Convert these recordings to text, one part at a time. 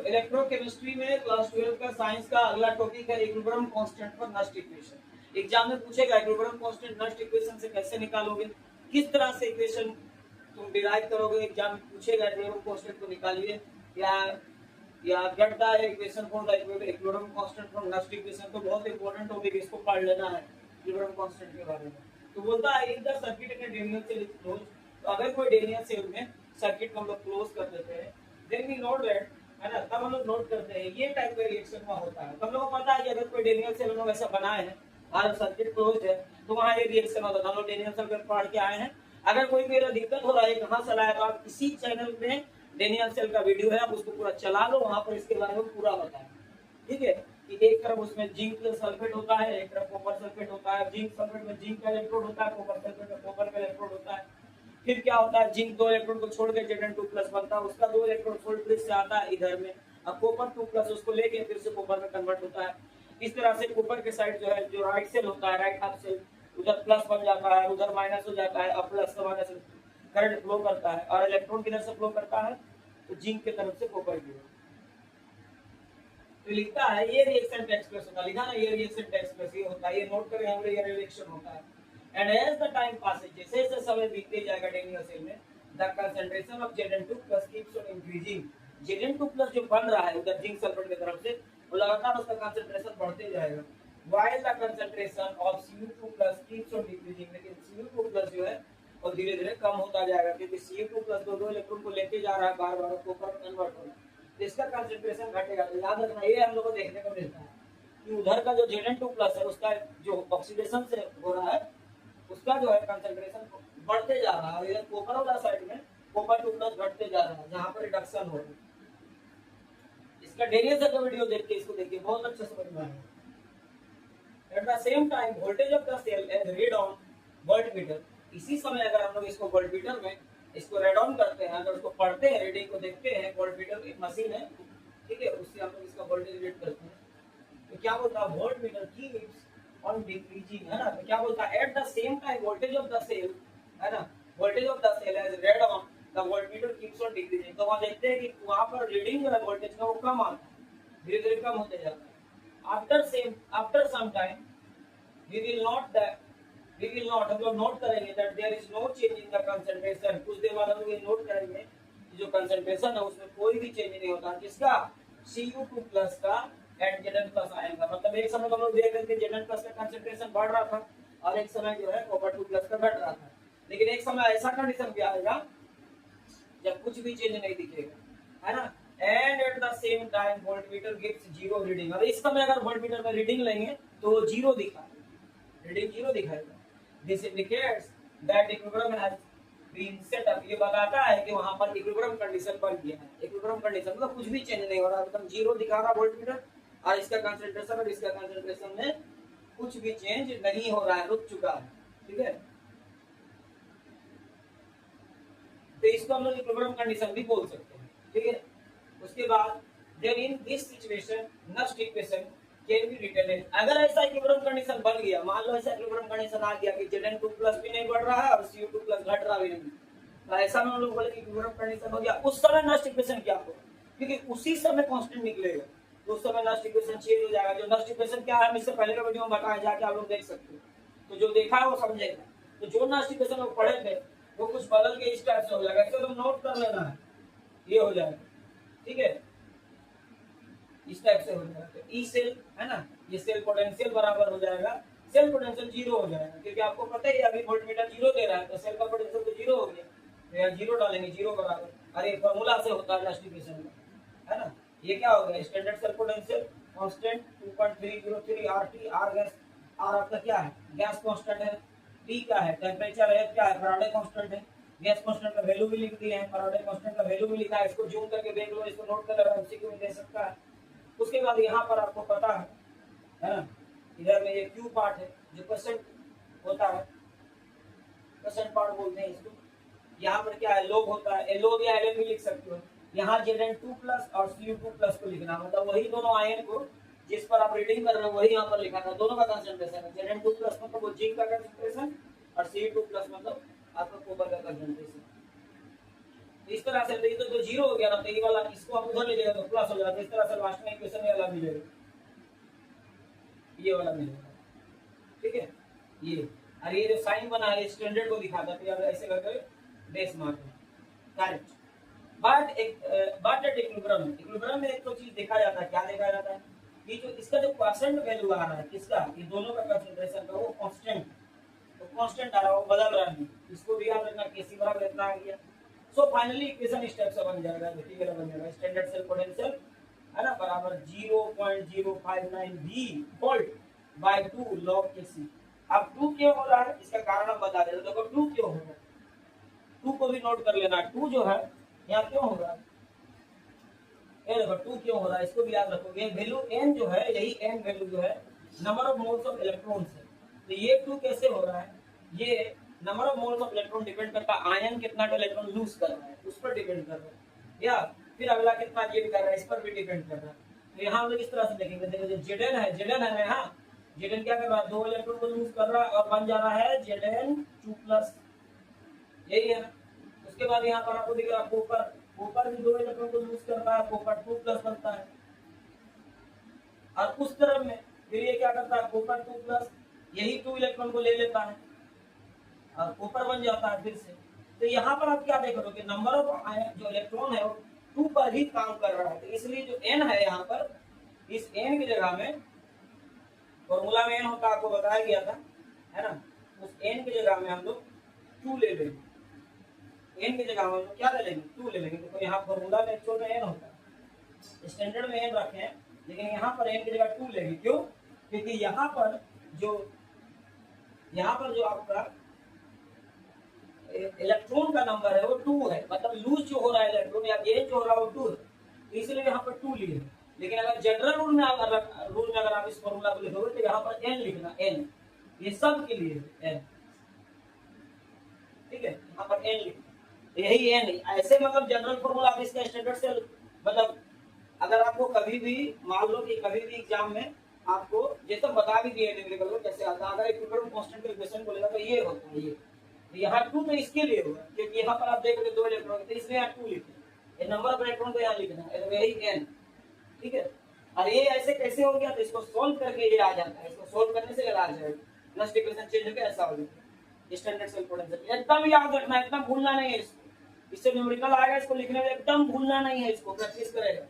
Electrochemistry में class 12 का science का अगला टॉपिक है equilibrium constant for Nernst equation. Exam में पूछेगा इक्विलिब्रियम कांस्टेंट नस्ट इक्वेशन से कैसे निकालोगे, किस तरह से इक्वेशन तुम डिराइव करोगे। एग्जाम में पूछेगा इक्विलिब्रियम कांस्टेंट को निकालिए या get the equation for the equilibrium constant from Nernst equation. तो बहुत इंपॉर्टेंट टॉपिक, इसको पढ़ लेना है इक्विलिब्रियम कांस्टेंट के बारे में। तो बोलता है if the circuit in Daniell cell is close, तो अगर कोई डेनियल सेल में सर्किट को हम लोग क्लोज कर देते हैं, देन वी नोट दैट, है ना, तब हम लोग नोट करते हैं ये टाइप का रिएक्शन वहां होता है। तो हम लोग को पता है कि अगर कोई डेनियल सेल हम लोग ऐसा बनाए हैं और सर्किट क्लोज है तो वहां ये रिएक्शन होता है। हम लोग डेनियल सेल पर पढ़ के आए हैं। अगर कोई मेरा दिक्कत हो रहा है कहां से लाया, तो आप इसी चैनल में डेनियल सेल का वीडियो है, आप उसको पूरा चला लो, वहां पर इसके बारे में पूरा बताएं। ठीक है, कि एक तरफ उसमें जिंक सल्फेट होता है, एक तरफ कॉपर सल्फेट होता है। जिंक सल्फेट में जिंक का इलेक्ट्रोड होता है, कॉपर सल्फेट में कॉपर का इलेक्ट्रोड होता है। फिर क्या होता है, जिंक 2 इलेक्ट्रॉन को छोड़ के Zn2+ बनता है, उसका 2 इलेक्ट्रॉन सोल्ड ब्रिज से आता है इधर में, अब कॉपर 2+ उसको लेके फिर से कॉपर में कन्वर्ट होता है। इस तरह से कॉपर के साइड जो है, जो राइट सेल होता है, राइट हाफ सेल, उधर प्लस बन जाता है, उधर माइनस हो जाता है, अब प्लस से माइनस करंट फ्लो करता है, और इलेक्ट्रॉन किधर से फ्लो करता है, तो जिंक की तरफ से कॉपर की ओर। तो लिखता है ये रिएक्शन टेक्स प्लस होता है, लिखा ना ये रिएक्शन टेक्स प्लस ये होता है, ये नोट करें हम लोग, ये रिएक्शन होता है। And as the time passes, जैसे जैसे समय बीतते जाएगा डेनियल सेल में, the concentration of Zn2+ keeps on increasing. Zn2+ जो बन रहा है उधर जिंक सल्फेट की तरफ से, वो लगातार उसका कंसंट्रेशन बढ़ते जाएगा। While the concentration of Cu2+ keeps on decreasing, लेकिन Cu2+ जो है वो धीरे-धीरे कम होता जाएगा, क्योंकि Cu2+ दो इलेक्ट्रॉन को लेके जा रहा है बार-बार, कॉपर कन्वर्ट हो रहा है, इसका कंसंट्रेशन घटेगा। तो याद रखना, ये हम लोग को देखने को मिलता है कि उधर का जो Zn2+ है उसका जो ऑक्सीडेशन से हो रहा है, उसका जो है कंसंट्रेशन बढ़ते जा रहा है। इधर कॉपर वाला साइड में कॉपर 2+ घटते जा रहा है, जहां पर रिडक्शन हो रहा है। इसका डेरिवेशन का वीडियो देख के इसको देखिए, बहुत अच्छा समझ में आएगा। At the same time voltage of the cell is read on voltmeter. इसी समय अगर हम लोग इसको वोल्टमीटर में इसको रेड ऑन करते हैं, अगर उसको पढ़ते हैं, रीडिंग को देखते हैं, वोल्टमीटर एक मशीन है, ठीक है, उससे हम लोग इसका वोल्टेज रीड करते हैं, तो क्या बोलता है, वोल्टमीटर कीप्स ऑन डिक्रीजिंग, है ना। तो क्या बोलता है, at the same time voltage of the cell, है ना, voltage of the cell is read on the voltmeter keeps on decreasing. तो वहां देखते हैं कि वहां पर रीडिंग जो है वोल्टेज का वो कम आता है, धीरे-धीरे कम होते जाता है। After some time we will not हम लोग नोट करेंगे that there is no change in the concentration। कुछ देर बाद हम लोग ये नोट करेंगे कि जो कंसंट्रेशन है उसमें कोई भी चेंज नहीं होता, किसका, Cu2+ का एंड Zn+ आएगा। मतलब एक समय हम लोग देख रहे थे Zn+ का कंसंट्रेशन बढ़ रहा था और एक समय जो है कॉपर 2+ का घट रहा था, लेकिन एक समय ऐसा कंडीशन भी आएगा जब कुछ भी चेंज नहीं दिखेगा, है ना। And eight the same time voltmeter gives zero reading. अब इस समय अगर वोल्टमीटर में रीडिंग लेंगे तो जीरो दिखा, रीडिंग जीरो दिखाएगा। This indicates that equilibrium has been set up. ये बताता है कि वहां पर इक्विलिब्रियम कंडीशन बन गया है। इक्विलिब्रियम कंडीशन मतलब कुछ भी चेंज नहीं हो रहा, मतलब जीरो दिखा रहा वोल्टमीटर, और इसका कंसंट्रेशन और इसका कंसंट्रेशन में कुछ भी चेंज नहीं हो रहा है, रुक चुका है, ठीक है। तो इसको हम लोग इक्विलिब्रियम कंडीशन भी बोल सकते हैं, ठीक है। उसके बाद then in this situation next equation can be written. अगर ऐसा इक्विलिब्रियम कंडीशन बन गया, मान लो ऐसा इक्विलिब्रियम कंडीशन आ गया कि Zn2+ भी नहीं बढ़ रहा है और Cu2+ घट रहा भी नहीं, तो ऐसा में हम लोग बोले कि इक्विलिब्रियम कंडीशन हो गया। उस समय नेक्स्ट इक्वेशन क्या होगा, क्योंकि उसी समय कांस्टेंट निकलेगा, तो उस समय नेक्स्ट इक्वेशन चेंज हो जाएगा। जो नेक्स्ट इक्वेशन क्या है, हम इससे पहले का वीडियो में बताया, जाके आप लोग देख सकते हो, तो जो देखा है वो समझेगा। तो जो नेक्स्ट इक्वेशन लोग पढ़े थे वो कुछ बदल के इस टाइप से हो जाएगा, इसको तुम नोट कर लेना है, ये हो जाएगा, ठीक है, इस टाइप से हो जाएगा। तो ई सेल, है ना, ये सेल पोटेंशियल बराबर हो जाएगा, सेल पोटेंशियल जीरो हो जाएगा, क्योंकि आपको पता है अभी वोल्टमीटर जीरो दे रहा है, तो सेल का पोटेंशियल तो जीरो हो गया, तो यहाँ जीरो डालेंगे, जीरो बराबर, अरे फॉर्मूला से होता है जस्टिफिकेशन में, है ना। ये क्या हो गया, standard cell potential constant 2.303 RT, R gas, R आपका क्या है, गैस कांस्टेंट है, टी क्या है, टेंपरेचर है, क्या है, फैराडे कांस्टेंट है, गैस कांस्टेंट का वैल्यू भी लिख दिए हैं, फैराडे कांस्टेंट का वैल्यू भी लिखा है, इसको जूम करके देख लो, इसको नोट कर लो, एमसीक्यू में दे सकता है। उसके बाद यहाँ पर आपको पता है ना, इधर में ये क्यू पार्ट है जो परसेंट होता है, परसेंट पार्ट बोलते हैं इसको। यहाँ पर क्या है, लोग होता है, लोग या एलएन भी लिख सकते हो। यहाँ Zn2+ और Cu2+ को लिखना, मतलब वही दोनों आयन को जिस पर आप रीडिंग कर रहे हो वही यहाँ पर लिखा था, दोनों का कंसंट्रेशन है। Zn2+ मतलब वो जिंक का कंसंट्रेशन और Cu2+ मतलब आपका कॉपर का कंसंट्रेशन। इस तरह से तो जीरो हो गया ना, तो ये वाला इसको आप उधर ले जाएगा तो प्लस हो जाता है। इस तरह से लास्ट में इक्वेशन वाला मिलेगा, ये वाला मिलेगा, ठीक है। ये और ये जो साइन बना है स्टैंडर्ड को दिखाता है, फिर ऐसे करके base mark correct. But at equilibrium में एक तो चीज देखा जाता है, क्या देखा जाता है कि जो इसका जो परसेंट वैल्यू आ रहा है किसका, ये दोनों का कंसंट्रेशन का, वो कांस्टेंट, तो कांस्टेंट आ रहा है, वो बदल रहा है, इसको भी याद रखना, केसी बराबर इतना आ गया। सो फाइनली इक्वेशन इस टाइप से बन जाएगा, ठीक है, बन जाएगा स्टैंडर्ड सेल पोटेंशियल है ना बराबर 0.059 V volt by 2 log Kc। अब 2 क्यों हो रहा है इसका कारण हम बता देते हैं। देखो 2 क्यों हो रहा है, 2 को भी नोट कर लेना, 2 जो है यहाँ क्यों हो रहा है, ये देखो 2 क्यों हो रहा है, इसको भी याद रखो। ये वैल्यू n जो है, यही n वैल्यू जो है number of moles of electrons है। तो ये 2 कैसे हो रहा है, ये number of moles of electron depend करता है आयन कितना इलेक्ट्रॉन लूज कर रहा है, उस पर डिपेंड कर रहा है, या फिर अगला कितना गेन कर रहा है, इस पर भी डिपेंड कर रहा है। तो यहाँ हम लोग इस तरह से देखेंगे, देखो जो Zn है यहाँ, Zn क्या कर रहा है, 2 इलेक्ट्रॉन को लूज कर रहा है और बन जा रहा है Zn2+, यही है। उसके बाद यहाँ पर आपको दिख रहा है कॉपर भी 2 इलेक्ट्रॉन को लूज कर रहा है, कॉपर 2+ बनता है। और उस तरफ में फिर ये क्या करता है, कॉपर 2+, यही 2 इलेक्ट्रॉन को ले लेता है और कॉपर बन जाता है फिर से। तो यहाँ पर आप क्या देख रहे हो कि नंबर ऑफ जो इलेक्ट्रॉन है वो 2 पर ही काम कर रहा है। तो इसलिए जो n है यहाँ पर, इस n की जगह में फॉर्मूला में n होता आपको बताया गया था, है ना, उस n की जगह में हम लोग 2 ले लेंगे, n की जगह हम लोग क्या ले लेंगे, 2 ले लेंगे। तो यहाँ फॉर्मूला में एक्चुअल में n होता है, स्टैंडर्ड में n रखे हैं, लेकिन यहाँ पर n की जगह 2 लेंगे। क्यों, क्योंकि यहाँ पर जो आपका इलेक्ट्रॉन का नंबर है वो 2 है, मतलब लूज जो हो रहा है इलेक्ट्रॉन या गेन जो हो रहा है वो 2 है, तो इसलिए यहाँ पर 2 लिए। लेकिन अगर जनरल रूल में अगर आप इस फॉर्मूला को लिखोगे तो यहाँ पर n लिखना, n, ये सब के लिए n, ठीक है, यहाँ पर n लिखना, यही n। ऐसे मतलब जनरल फॉर्मूला आप इसका स्टैंडर्ड से, मतलब अगर आपको कभी भी मान लो कि कभी भी एग्जाम में आपको जैसे बता भी दिए न्यूमेरिकल को कैसे आता है, अगर इक्विलिब्रियम कांस्टेंट का इक्वेशन बोलेगा तो ये होता है, ये यहाँ 2 तो इसके लिए होगा क्योंकि यहाँ पर आप देख रहे 2 इलेक्ट्रॉन, तो इसलिए यहाँ 2 लिखना, ये नंबर ऑफ इलेक्ट्रॉन को यहाँ लिखना है, यही n, ठीक है। और ये ऐसे कैसे हो गया, तो इसको सोल्व करके ये आ जाता है, इसको सोल्व करने से आ जाएगा, नेक्स्ट इक्वेशन चेंज होकर ऐसा हो जाएगा स्टैंडर्ड सेल पोटेंशियल। एकदम याद रखना, एकदम भूलना नहीं है इसको, इससे न्यूमेरिकल आएगा, इसको लिखने में एकदम भूलना नहीं है, इसको प्रैक्टिस करेगा।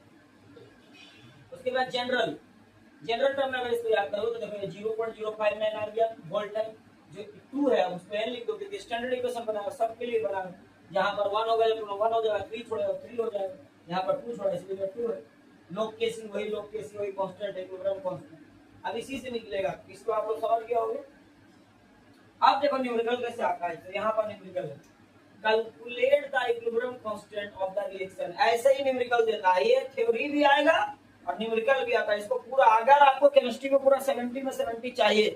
उसके बाद जनरल टर्म में अगर इसको याद करो तो देखो 0.059 आ गया वोल्ट है, जो 2 है उस पे n लिख दो क्योंकि स्टैंडर्ड इक्वेशन बनाया सबके लिए बनाया। यहाँ पर 1 होगा तो 1 हो जाएगा, 3 छोड़ेगा 3 हो जाएगा, यहाँ पर 2 छोड़ा इसलिए 2 है। लॉग केसी वही कांस्टेंट है, इक्विलिब्रियम कांस्टेंट। अब इसी से निकलेगा, इसको आप लोग समझ गए होंगे। अब देखो न्यूमेरिकल कैसे आता है, तो यहाँ पर न्यूमेरिकल है calculate the equilibrium constant of the reaction, ऐसे ही न्यूमेरिकल देता है, ये थ्योरी भी आएगा और न्यूमेरिकल भी आता है। इसको पूरा, अगर आपको केमिस्ट्री में पूरा 70 में 70 चाहिए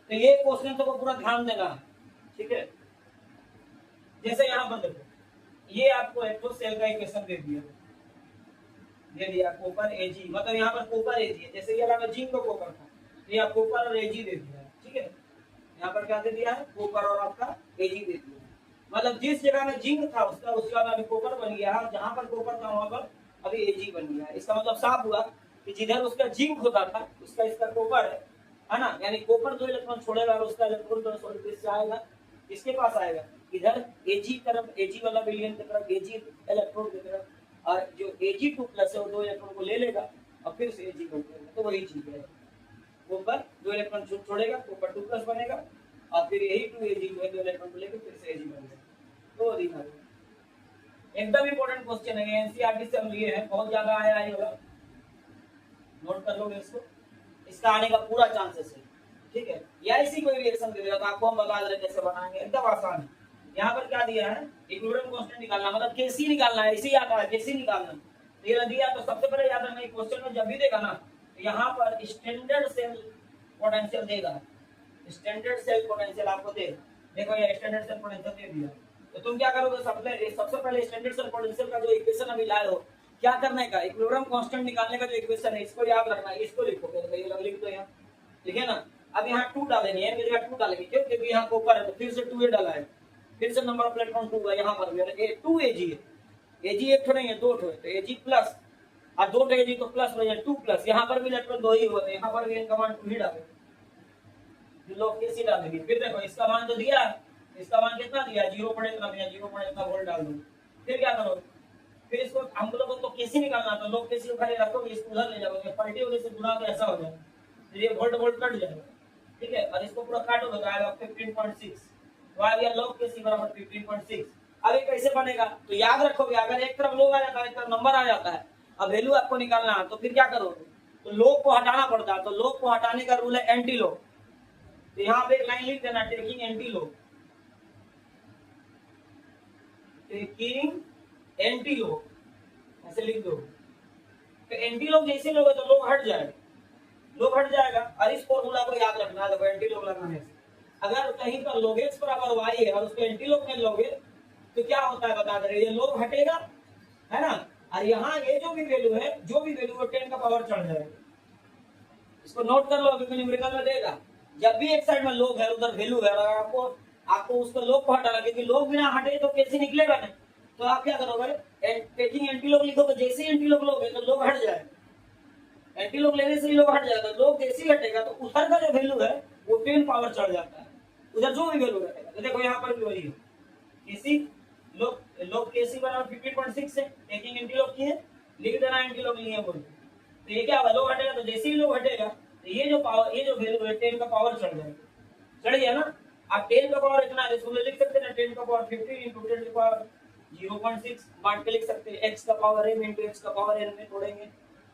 तो ये क्वेश्चन तो पूरा ध्यान देना, ठीक है। जैसे यहाँ पर देखो, ये आपको एक तो सेल का इक्वेशन दे दिया कॉपर Ag, मतलब यहाँ पर कॉपर Ag है, जैसे ये अगर जिंक को कॉपर था तो यहाँ कॉपर और Ag दे दिया है, ठीक है। यहाँ पर क्या दे दिया है, कॉपर और आपका Ag दे दिया है, मतलब जिस जगह में जिंक था उसका उस जगह में कॉपर बन गया है, जहाँ पर कॉपर था वहां पर अभी Ag बन गया है। इसका मतलब साफ हुआ कि जिधर उसका जिंक होता था उसका इसका कॉपर है ना, यानी कॉपर 2 इलेक्ट्रॉन छोड़ेगा और उसका इलेक्ट्रॉन तो सॉलिड से आएगा, इसके पास आएगा इधर Ag तरफ, Ag वाला विलियन की तरफ, Ag इलेक्ट्रॉन की तरफ, और जो Ag2+ है वो 2 इलेक्ट्रॉन को ले लेगा और फिर से Ag बन जाएगा। तो वही चीज है, कॉपर 2 इलेक्ट्रॉन छोड़ेगा, कॉपर 2+ बनेगा और फिर यही 2Ag जो है 2 इलेक्ट्रॉन को लेकर फिर से Ag बन जाएगा। तो दिखा एकदम इंपॉर्टेंट क्वेश्चन है, एनसीईआरटी से हम लिए हैं, बहुत ज्यादा आया है, होगा नोट कर लोगे इसको, इसका आने का पूरा चांसेस है, ठीक है। या इसी कोई रिएक्शन दे देगा तो आपको हम बता दे रहे कैसे बनाएंगे, एकदम आसान है। यहाँ पर क्या दिया है, इक्विलिब्रियम कांस्टेंट निकालना, मतलब केसी निकालना है, इसी आता है केसी निकालना। ये दिया तो सबसे पहले याद रखना क्वेश्चन में जब भी देगा ना तो यहाँ पर स्टैंडर्ड सेल पोटेंशियल देगा, स्टैंडर्ड सेल पोटेंशियल आपको देगा। देखो ये स्टैंडर्ड सेल पोटेंशियल दे दिया, तो तुम क्या करोगे, सबसे पहले स्टैंडर्ड सेल पोटेंशियल का जो इक्वेशन अभी लाए हो, क्या करने का, इक्विलिब्रियम कांस्टेंट निकालने का जो इक्वेशन है इसको याद रखना है, इसको लिखोगे, तो ये लिख दो यहाँ, ठीक है ना। अब यहाँ 2 डालेंगे, n की जगह 2 डालेंगे, क्यों, क्योंकि यहाँ कॉपर है तो फिर से 2 डाला है, फिर से नंबर ऑफ इलेक्ट्रॉन 2 है, यहाँ पर भी 2Ag है, एजी एक ठो नहीं है, दो ठो है, तो एजी प्लस और दो ठो एजी तो प्लस हो जाए 2 प्लस, यहाँ पर भी इलेक्ट्रॉन दो ही हुए थे, यहाँ पर भी इनका मान 2 ही डालेंगे, लोग कैसे डालेंगे। फिर देखो इसका मान तो दिया, इसका मान कितना दिया, 0.1 वोल्ट डाल दो। फिर क्या करोगे, फिर इसको हम लोगों को कैसे निकालना, तो लोग कैसे उखाड़े रखोगे, इसको उधर ले जाओगे, पलटी वजह से गुणा तो ऐसा हो जाएगा, तो ये वोल्ट वोल्ट कट जाएगा, ठीक है। और इसको पूरा काटोगे तो आएगा 15.6, तो आ गया log कैसे बराबर 15.6। अब ये कैसे बनेगा, तो याद रखोगे, अगर एक तरफ लोग आ जाता है, एक तरफ नंबर आ जाता है, अब वैल्यू आपको निकालना है, तो फिर क्या करोगे, तो लोग को हटाना पड़ता है, तो लोग को हटाने का रूल है एंटी लोग, तो यहाँ पे एक लाइन लिख देना, टेकिंग एंटी लोग, टेकिंग एंटी लोग, ऐसे लिख दो। तो एंटी लोग जैसे लोगे तो लोग हट जाएगा, लोग हट जाएगा। और इस फॉर्मूला को याद रखना है, एंटी लोग लगाने से अगर कहीं पर log x बराबर y है और उसको एंटी लोग में लोगे तो क्या होता है बता दे, ये लोग हटेगा, है ना, और यहाँ ये जो भी वैल्यू है, जो भी वैल्यू है 10 का पावर चढ़ जाएगा। इसको नोट कर लो, क्योंकि न्यूमेरिकल में देगा, जब भी एक साइड में लोग है उधर वैल्यू है, अगर आपको उसको लोग को हटाना, क्योंकि लोग बिना हटे तो कैसे निकलेगा नहीं, तो आप क्या करोगे, टेकिंग एंटी लोग लिखोगे, जैसे ही एंटी लोग लोगे तो लोग हट जाएगा, एंटी लोग लेने से ही लोग हट जाएगा, तो लोग जैसे ही हटेगा तो उधर का जो वैल्यू है वो 10 पावर चढ़ जाता है, उधर जो भी वैल्यू रहेगा। तो देखो यहाँ पर भी वही है, केसी लोग केसी बराबर 15.6 है, टेकिंग एंटी लोग की है, लिख देना एंटी लोग लिए बोल, तो ये क्या होगा, लोग हटेगा, तो जैसे ही लोग हटेगा तो ये जो पावर, ये जो वैल्यू है 10 का पावर चढ़ जाएगा, चढ़ गया ना। आप 10 का पावर इतना है, इसको लिख सकते हैं ना, 10 का पावर 15 into 10 का पावर 0.6 बांट के लिख सकते हैं, x का पावर m into x का पावर n में तोड़ेंगे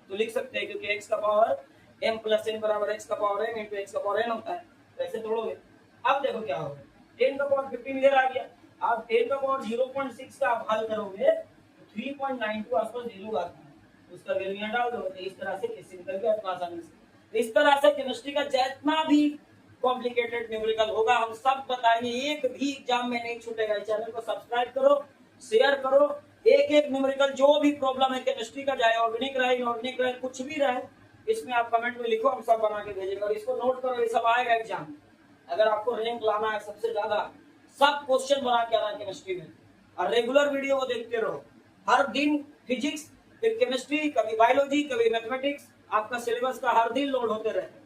तो लिख सकते हैं, क्योंकि x का पावर m प्लस n बराबर x का पावर m into x का पावर n होता है, तो ऐसे तोड़ोगे। अब देखो क्या होगा, 10 का पावर 15 इधर आ गया, आप 10 का पावर 0.6 का आप हल करोगे तो 3.92 आसपास वैल्यू आता है, उसका वैल्यू यहाँ डाल दो, तो इस तरह से कैसे निकल गया इतना आसानी से। इस तरह से केमिस्ट्री का जितना भी कॉम्प्लिकेटेड न्यूमेरिकल होगा हम सब बताएंगे, एक भी एग्जाम में नहीं छूटेगा। चैनल को सब्सक्राइब करो, शेयर करो, एक एक न्यूमेरिकल जो भी प्रॉब्लम है केमिस्ट्री का, चाहे ऑर्गेनिक रहे इनऑर्गेनिक रहे कुछ भी रहे, इसमें आप कमेंट में लिखो, हम सब बना के भेजेंगे। और इसको नोट करो, ये सब आएगा एग्जाम, अगर आपको रैंक लाना है सबसे ज्यादा, सब क्वेश्चन बना के आना केमिस्ट्री में। और रेगुलर वीडियो को देखते रहो, हर दिन फिजिक्स, फिर केमिस्ट्री, कभी बायोलॉजी, कभी मैथमेटिक्स, आपका सिलेबस का हर दिन लोड होते रहे।